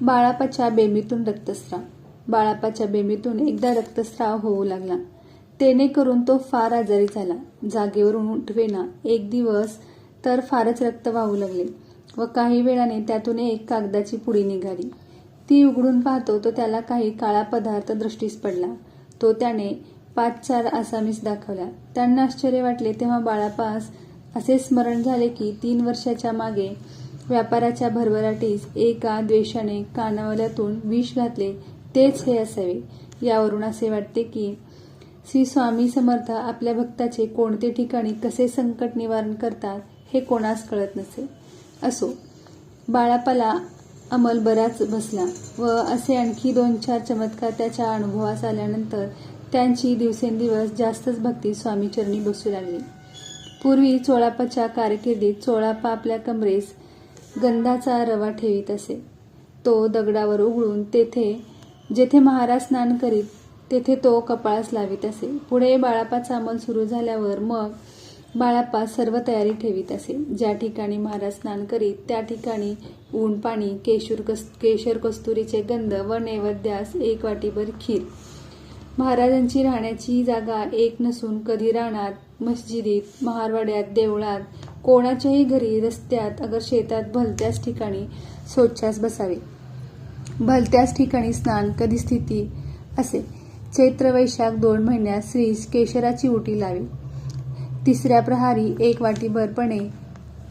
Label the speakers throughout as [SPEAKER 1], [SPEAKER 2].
[SPEAKER 1] बाळापाच्या बेंबीतून रक्तस्राव. बाळापाच्या बेंबीतून एकदा रक्तस्राव होऊ लागला. तेने करून तो फार आजारी झाला. जागेवरून उठवेना. एक दिवस तर फारच रक्त वाहू लागले व काही वेळाने त्यातून एक कागदाची पुडी निघाली. ती उघडून पाहतो तो त्याला काही काळा पदार्थ दृष्टीस पडला. तो त्याने 5-4 आसामीस दाखवल्या. त्यांना आश्चर्य वाटले. तेव्हा बाळापास असे स्मरण झाले की 3 वर्षाच्या मागे व्यापाराच्या भरभराटीस एका द्वेषाने कानावल्यातून विष घातले तेच हे असावे. यावरून असे वाटते की श्री स्वामी समर्थ आपल्या भक्ताचे कोणते ठिकाणी कसे संकट निवारण करतात हे कोणास कळत नसे. असो, बाळापाला अंमल बराच बसला व असे आणखी 2-4 चमत्कार त्याच्या अनुभवास आल्यानंतर त्यांची दिवसेंदिवस जास्तच भक्ती स्वामीचरणी बसू लागली. पूर्वी चोळापाच्या कारकिर्दीत चोळापा आपल्या कमरेस गंधाचा रवा ठेवीत असे. तो दगडावर उघडून जेथे महाराज स्नान करीत तेथे तो कपाळास लावित असे. पुढे बाळापाचा अंमल सुरू झाल्यावर मग बाळापा सर्व तयारी ठेवीत असे. ज्या ठिकाणी महाराज स्नान करीत त्या ठिकाणी ऊन पाणी, केशर कस्तुरीचे गंध व नैवेद्यास 1 वाटीभर खीर. महाराजांची राहण्याची जागा एक नसून कधी रानात, मस्जिदीत, महारवाड्यात, देवळात, कोणाच्याही घरी, रस्त्यात, अगर शेतात भलत्याच ठिकाणी शौचास बसावे. भलत्याच ठिकाणी स्नान, कधी स्थिती असे. चैत्र वैशाख 2 महिन्यात श्रीस केशराची उटी लावी. 3ऱ्या प्रहारी 1 वाटीभर पणे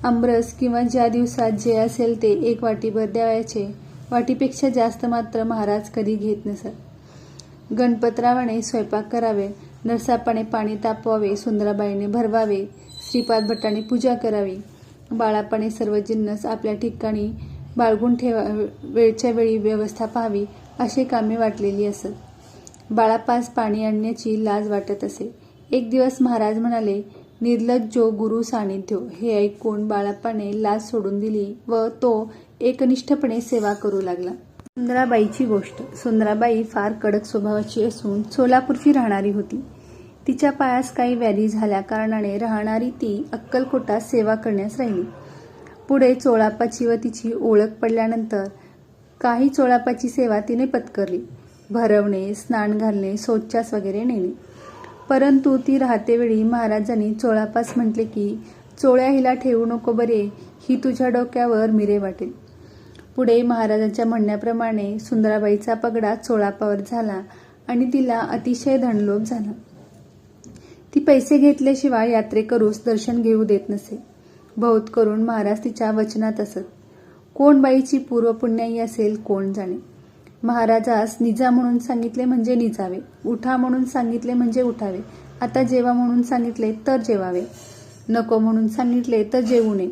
[SPEAKER 1] आमरस किंवा ज्या दिवसात जे असेल ते 1 वाटीभर द्यावयाचे. वाटीपेक्षा जास्त मात्र महाराज कधी घेत नसत. गणपतरावाने स्वयंपाक करावे. नरसापाने पाणी तापवावे. सुंदराबाईने भरवावे. श्रीपाद भट्टाने पूजा करावी. बाळापाने सर्व जिन्नस आपल्या ठिकाणी बाळगून वेळच्या वेळी व्यवस्था पाहावी असे कामे वाटलेली असत. बाळापास पाणी आणण्याची लाज वाटत असे. एक दिवस महाराज म्हणाले, निर्लज्जो गुरु सानिध्यो. हे ऐकून बाळापाने लाज सोडून दिली व तो एकनिष्ठपणे सेवा करू लागला. सुंदराबाईची गोष्ट. सुंदराबाई फार कडक स्वभावाची असून सोलापूरची राहणारी होती. तिच्या पायास काही व्याधी झाल्या कारणाने राहणारी ती अक्कलकोटात सेवा करण्यास राहिली. पुढे चोळापाची व तिची ओळख पडल्यानंतर काही चोळापाची सेवा तिने पत्करली. भरवणे, स्नान घालणे, शौचास वगैरे नेणे. परंतु ती राहतेवेळी महाराजांनी चोळापास म्हटले की चोळ्या हिला ठेवू नको बरे, ही तुझ्या डोक्यावर मिरे वाटेल. पुढे महाराजांच्या म्हणण्याप्रमाणे सुंदराबाईचा पगडा चोळापावर झाला आणि तिला अतिशय धनलोभ झाला. ती पैसे घेतल्याशिवाय यात्रेकरूस दर्शन घेऊ देत नसे. बहुत करून महाराज तिच्या वचनात असत. कोण बाईची पूर्वपुण्याई असेल कोण जाणे. महाराजास निजा म्हणून सांगितले म्हणजे निजावे, उठा म्हणून सांगितले म्हणजे उठावे, आता जेवा म्हणून सांगितले तर जेवावे, नको म्हणून सांगितले तर जेवू नये.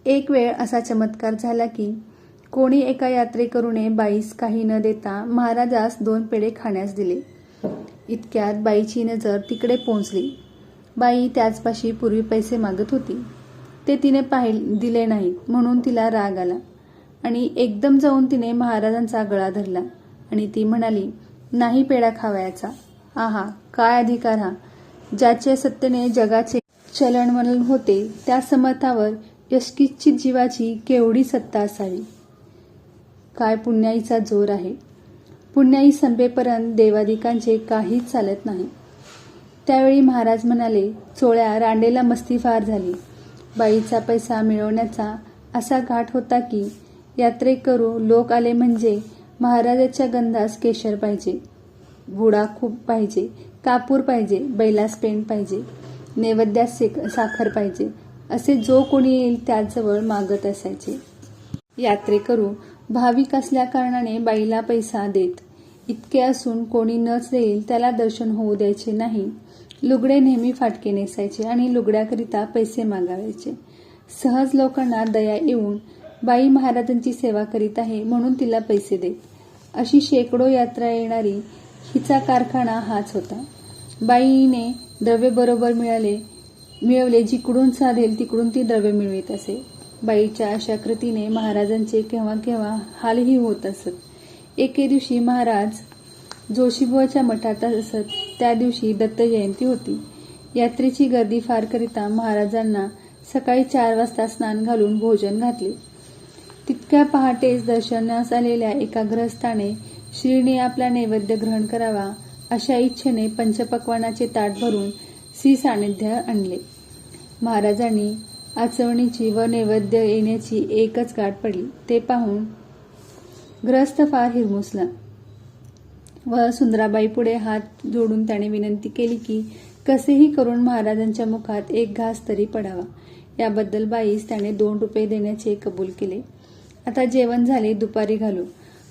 [SPEAKER 1] एक वेळ असा चमत्कार झाला की कोणी एका यात्रेकरूने बाईस काही न देता महाराजास 2 पेढे खाण्यास दिले. इतक्यात बाईची नजर तिकडे पोहोचली. बाई त्याचपाशी पूर्वी पैसे मागत होती. ते तिने दिले नाहीत म्हणून तिला राग आला आणि एकदम जाऊन तिने महाराजांचा गळा धरला आणि ती म्हणाली, नाही पेढा खावायचा. आहा, काय अधिकार हा! ज्याच्या सत्तेने जगाचे चलनवलन होते त्या समर्थावर यष्किंचित जीवाची केवढी सत्ता असावी. काय पुण्याईचा जोर आहे! पुण्याई संपेपर्यंत देवादिकांचे काहीच चालत नाही. त्यावेळी महाराज म्हणाले, चोळ्या रांडेला मस्ती फार झाली. बाईचा पैसा मिळवण्याचा असा घाट होता की यात्रेकरू लोक आले म्हणजे महाराजाच्या गंधास केशर पाहिजे, बुडा खूप पाहिजे, कापूर पाहिजे, बैलास पेंड पाहिजे, नैवेद्यास साखर पाहिजे, असे जो कोणी येईल त्याजवळ मागत असायचे. यात्रेकरू भाविक असल्या कारणाने बाईला पैसा देत. इतके असून कोणी नच देईल त्याला दर्शन होऊ द्यायचे नाही. लुगडे नेहमी फाटके नेसायचे आणि लुगड्याकरिता पैसे मागावायचे. सहज लोकांना दया येऊन बाई महाराजांची सेवा करीत आहे म्हणून तिला पैसे देत. अशी शेकडो यात्रा येणारी हिचा कारखाना हाच होता. बाईने द्रव्य बरोबर मिळवले जिकडून साधेल तिकडून ती द्रव्य मिळवीत असे. बाईच्या अशा कृतीने महाराजांचे केव्हा केव्हा हालही होत असत. एके दिवशी महाराज जोशीबुवाच्या मठात असत. त्या दिवशी दत्त जयंती होती. यात्रेची गर्दी फार करिता महाराजांना सकाळी 4 वाजता स्नान घालून भोजन घातले. तितक्या पहाटेच दर्शनास आलेल्या एका गृहस्थाने श्रीने आपला नैवेद्य ग्रहण करावा अशा इच्छेने पंचपक्वानाचे ताट भरून श्री सान्निध्य आणले. महाराजांनी आचवणीची व नैवेद्य येण्याची एकच गाठ पडली. ते पाहून गृहस्थ फार हिरमुसला व सुंदराबाई पुढे हात जोडून त्याने विनंती केली की कसेही करून महाराजांच्या मुखात एक घास तरी पडावा. याबद्दल बाईस त्याने 2 रुपये देण्याचे कबूल केले. आता जेवण झाले, दुपारी घालू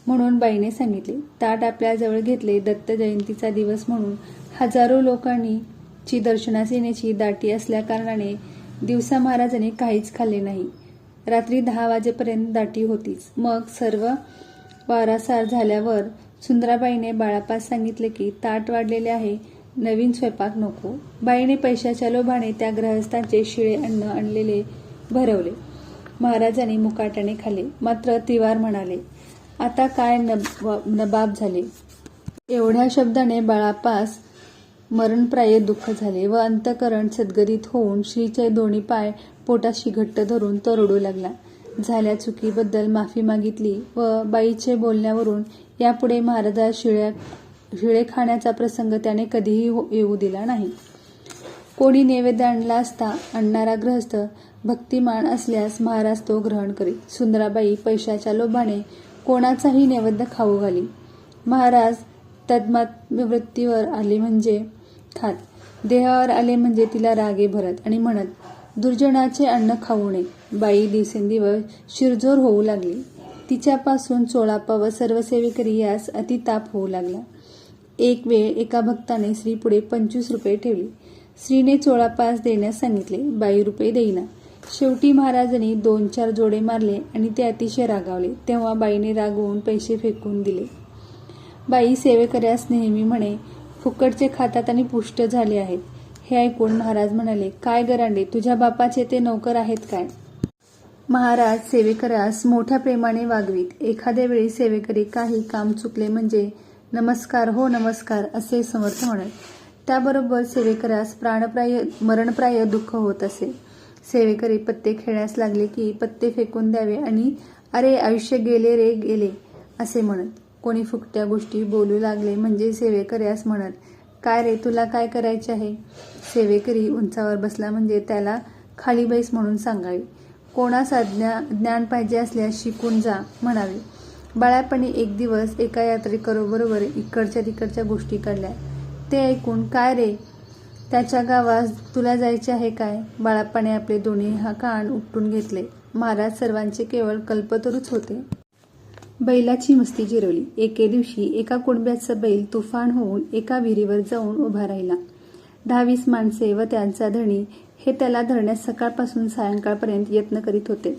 [SPEAKER 1] म्हणून बाईने सांगितले. ताट आपल्याजवळ घेतले. दत्त जयंतीचा दिवस म्हणून हजारो लोकांची दर्शनास येण्याची दाटी असल्याकारणाने दिवसा महाराजांनी काहीच खाल्ले नाही. रात्री 10 वाजेपर्यंत दाटी होतीच. मग सर्व वारासार झाल्यावर सुंदराबाईने बाळापास सांगितले की ताट वाढलेले आहे, नवीन स्वयंपाक नको. बाईने पैशाच्या लोभाने त्या गृहस्थांचे शिळे अन्न आणलेले भरवले. महाराजांनी मुकाट्याने खाल्ले, मात्र त्रिवार म्हणाले, आता काय नबाब झाले. एवढ्या शब्दाने बाळापास मरणप्राय दुःख झाले व अंतःकरण सद्गदित होऊन श्रीचे दोन्ही पाय पोटाशी घट्ट धरून तो रडू लागला. झाल्या चुकीबद्दल माफी मागितली व बाईचे बोलण्यावरून यापुढे महाराजास शिळे खाण्याचा प्रसंग त्याने कधीही येऊ दिला नाही. कोणी नैवेद्य आणला असता आणणारा गृहस्थ भक्तिमान असल्यास महाराज तो ग्रहण करीत. सुंदराबाई पैशाच्या लोभाने कोणाचाही नैवेद्य खाऊ घाली. महाराज तद्मतवृत्तीवर आले म्हणजे खात, देहावर आले म्हणजे तिला रागे भरत आणि म्हणत, दुर्जनाचे अन्न खाऊ नये. बाई दिवसेंदिवस शिरजोर होऊ लागली. तिच्यापासून चोळापा व सर्व सेवेकरी यास अतिताप होऊ लागला. एक वेळ एका भक्ताने श्रीपुढे 25 रुपये ठेवले. श्रीने चोळापास देण्यास सांगितले. बाई रुपये देईना. शेवटी महाराजांनी 2-4 जोडे मारले आणि ते अतिशय रागावले. तेव्हा बाईने रागवून पैसे फेकून दिले. बाई सेवेकऱ्यास नेहमी म्हणे, फुकटचे खातात आणि पुष्ट झाले आहेत. हे ऐकून महाराज म्हणाले, काय गरांडे, तुझ्या बापाचे ते नौकर आहेत काय. महाराज सेवेकऱ्यास मोठ्या प्रेमाने वागवीत. एखाद्या वेळी सेवेकरी काही काम चुकले म्हणजे नमस्कार हो नमस्कार असे समर्थ म्हणत. त्याबरोबर सेवेकऱ्यास प्राणप्राय मरणप्राय दुःख होत असे. सेवेकरी पत्ते खेळण्यास लागले की पत्ते फेकून द्यावे आणि अरे आयुष्य गेले रे गेले असे म्हणत. कोणी फुकट्या गोष्टी बोलू लागले म्हणजे सेवेकऱ्यास म्हणत, काय रे तुला काय करायचे आहे. सेवेकरी उंचावर बसला म्हणजे त्याला खाली बैस म्हणून सांगावे. कोणास ज्ञान पाहिजे असल्यास शिकून जा म्हणावे. बाळापणी एक दिवस एका यात्रेकरूबरोबर इकडच्या तिकडच्या गोष्टी काढल्या. ते ऐकून, काय रे त्याच्या गावास तुला जायचे आहे काय. बाळापणे आपले दोन्ही कान उपटून घेतले. महाराज सर्वांचे केवळ कल्पतरूच होते. बैलाची मस्ती जिरवली. एके दिवशी एका कुणब्याचा बैल तुफान होऊन एका विहिरीवर जाऊन उभा राहिला. 10-20 माणसे व त्यांचा धणी हे त्याला धरण्यास सकाळपासून सायंकाळपर्यंत यत्न करीत होते,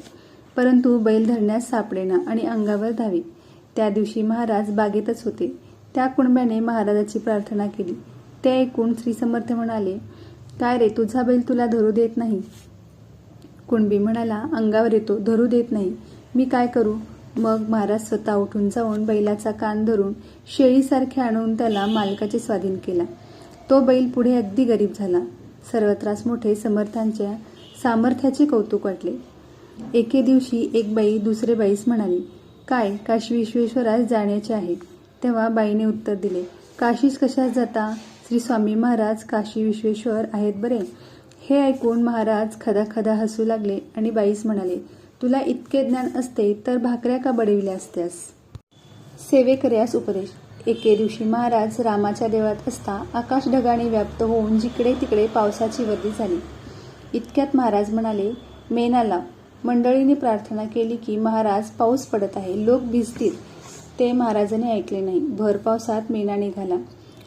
[SPEAKER 1] परंतु बैल धरण्यास सापडेना आणि अंगावर धावे. त्या दिवशी महाराज बागेतच होते. त्या कुणब्याने महाराजाची प्रार्थना केली. ते ऐकून श्री समर्थ म्हणाले, काय रे तुझा बैल तुला धरू देत नाही. कुणबी म्हणाला, अंगावर येतो, धरू देत नाही, मी काय करू. मग महाराज स्वतः उठून जाऊन बैलाचा कान धरून शेळीसारखे आणून त्याला मालकाचे स्वाधीन केला. तो बैल पुढे अगदी गरीब झाला. सर्वत्रास मोठे समर्थांच्या सामर्थ्याचे कौतुक वाटले. एके दिवशी एक बाई दुसरे बाईस म्हणाली, काय काशी विश्वेश्वरास जाण्याचे आहे. तेव्हा बाईने उत्तर दिले, काशीस कशास जाता, श्री स्वामी महाराज काशी विश्वेश्वर आहेत बरे. हे ऐकून महाराज खदाखदा हसू लागले आणि बाईस म्हणाले, तुला इतके ज्ञान असते तर भाकऱ्या का बडविल्या असत्यास. सेवेकऱ्यास उपदेश. एके दिवशी महाराज रामाच्या देवळात असता आकाश ढगाने व्याप्त होऊन जिकडे तिकडे पावसाची वर्दी झाली. इतक्यात महाराज म्हणाले, मेना लाव. मंडळीने प्रार्थना केली की महाराज पाऊस पडत आहे, लोक भिजतील. ते महाराजांनी ऐकले नाही. भर पावसात मेना निघाला.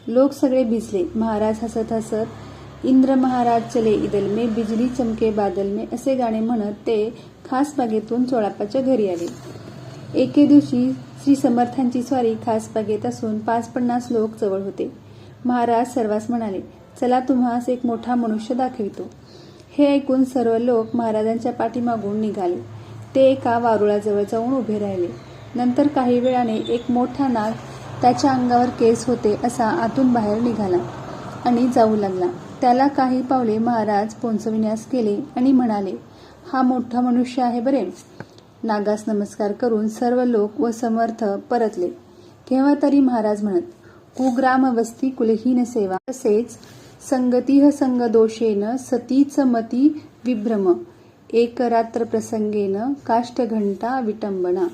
[SPEAKER 1] लोक सगळे भिजले. महाराज हसत हसत इंद्र महाराज चले इदल में, बिजली चमके बादल में असे गाणे म्हणत ते खास बागेतून चोळापाच्या घरी आले. एके दिवशी श्री समर्थांची स्वारी खास बागेत असून 50-50 लोक जवळ होते. महाराज सर्वांस म्हणाले, चला तुम्हास एक मोठा मनुष्य दाखवितो. हे ऐकून सर्व लोक महाराजांच्या पाठीमागून निघाले. ते एका वारुळाजवळ जाऊन उभे राहिले. नंतर काही वेळाने एक मोठा नाग, त्याच्या अंगावर केस होते असा आतून बाहेर निघाला आणि जाऊ लागला. त्याला काही पावले महाराज पोंचविण्यास गेले आणि म्हणाले, हा मोठा मनुष्य आहे बरे. नागास नमस्कार करून सर्व लोक व समर्थ परतले. केव्हा तरी महाराज म्हणत, कुग्राम वस्ती कुलहीन सेवा, तसेच संगतीह संग दोषेन सतीच मती विभ्रम, एक रात्र प्रसंगेन काष्ठघंटा विटंबना.